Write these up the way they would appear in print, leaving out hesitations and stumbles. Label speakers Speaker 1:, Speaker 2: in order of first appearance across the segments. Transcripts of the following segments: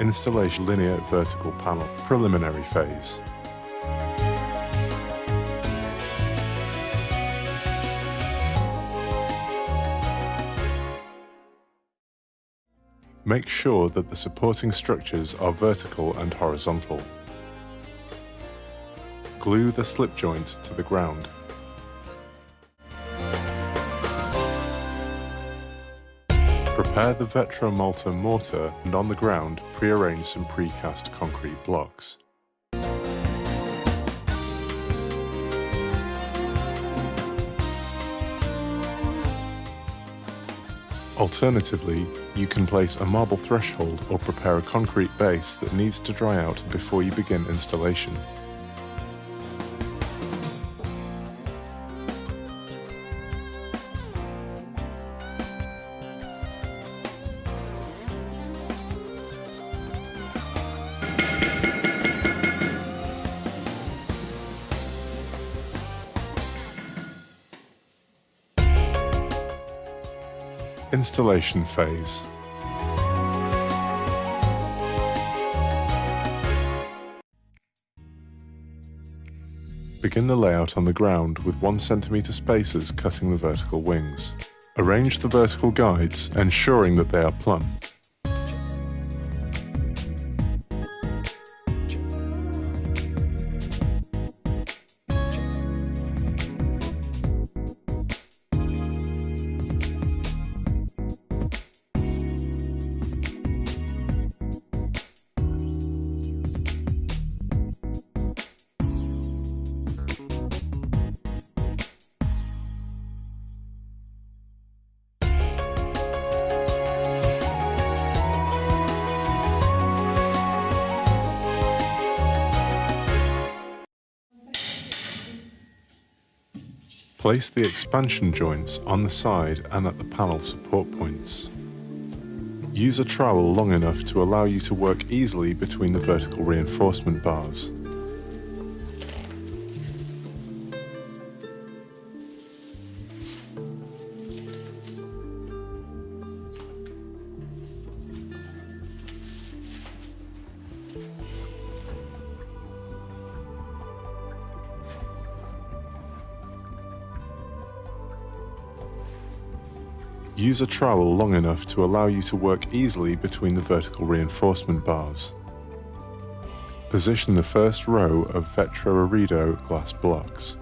Speaker 1: Installation linear vertical panel. Preliminary phase. Make sure that the supporting structures are vertical and horizontal. Glue the slip joint to the ground. Prepare the Vetro Malta mortar and on the ground pre-arrange some precast concrete blocks. Alternatively, you can place a marble threshold or prepare a concrete base that needs to dry out before you begin installation. Installation phase. Begin the layout on the ground with 1 cm spacers cutting the vertical wings. Arrange the vertical guides, ensuring that they are plumb. Place the expansion joints on the side and at the panel support points. Use a trowel long enough to allow you to work easily between the vertical reinforcement bars. Use a trowel long enough to allow you to work easily between the vertical reinforcement bars. Position the first row of Vetro Arido glass blocks.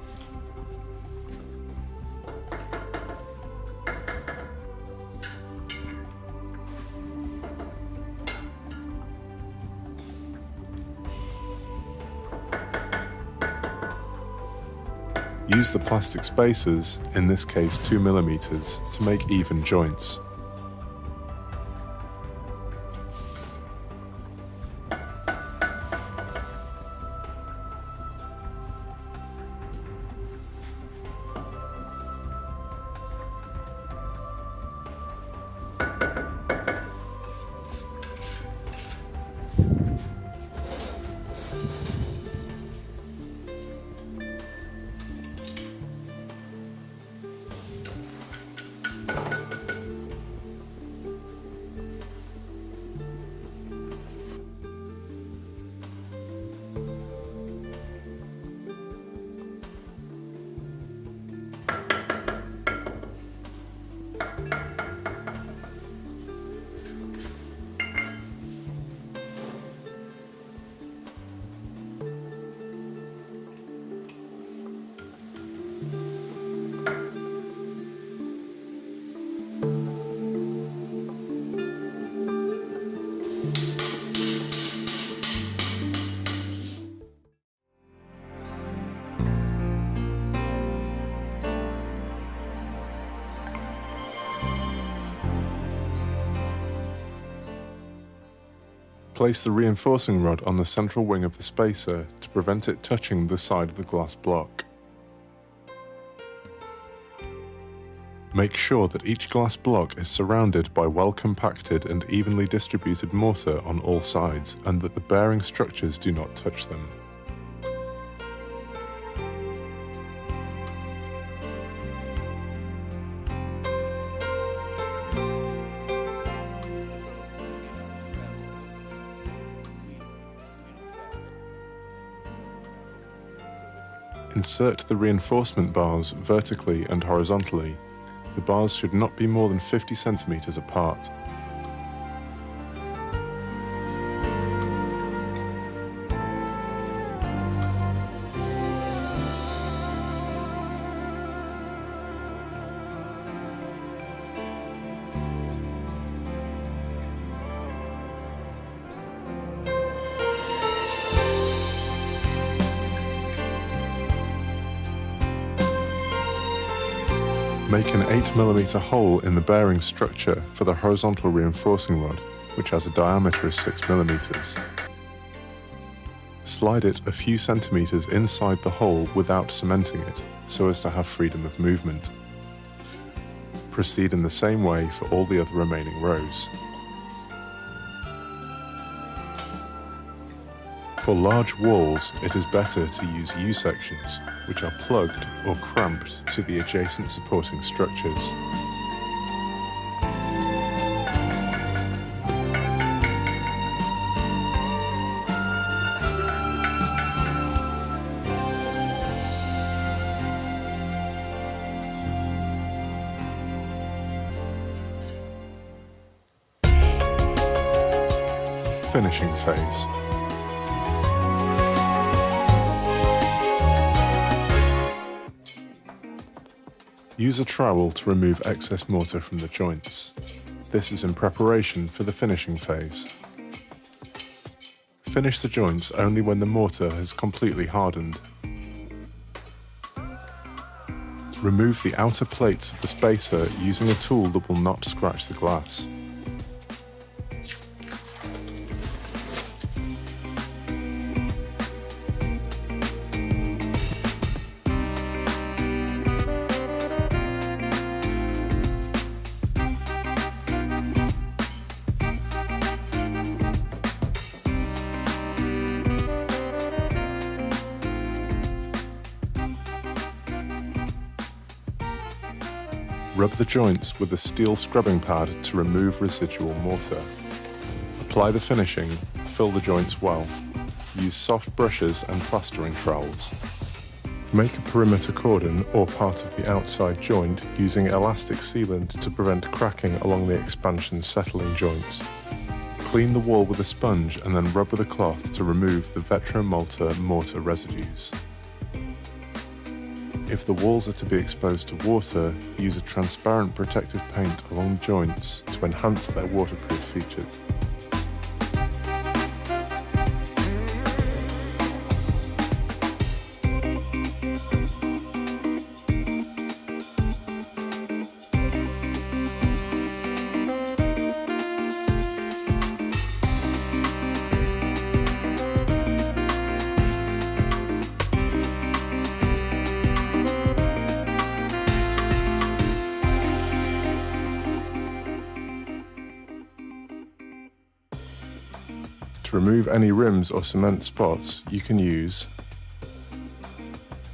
Speaker 1: Use the plastic spacers, in this case 2 mm, to make even joints. Place the reinforcing rod on the central wing of the spacer to prevent it touching the side of the glass block. Make sure that each glass block is surrounded by well-compacted and evenly distributed mortar on all sides, and that the bearing structures do not touch them. Insert the reinforcement bars vertically and horizontally. The bars should not be more than 50 centimeters apart. Make an 8mm hole in the bearing structure for the horizontal reinforcing rod, which has a diameter of 6mm. Slide it a few centimeters inside the hole without cementing it, so as to have freedom of movement. Proceed in the same way for all the other remaining rows. For large walls, it is better to use U-sections, which are plugged or cramped to the adjacent supporting structures. Finishing phase. Use a trowel to remove excess mortar from the joints. This is in preparation for the finishing phase. Finish the joints only when the mortar has completely hardened. Remove the outer plates of the spacer using a tool that will not scratch the glass. Rub the joints with a steel scrubbing pad to remove residual mortar. Apply the finishing, fill the joints well. Use soft brushes and plastering trowels. Make a perimeter cordon or part of the outside joint using elastic sealant to prevent cracking along the expansion settling joints. Clean the wall with a sponge and then rub with a cloth to remove the Vetromulta mortar residues. If the walls are to be exposed to water, use a transparent protective paint along the joints to enhance their waterproof features. To remove any rims or cement spots, you can use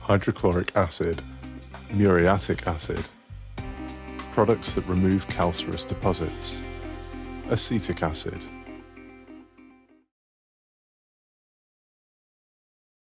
Speaker 1: hydrochloric acid, muriatic acid, products that remove calcareous deposits, acetic acid,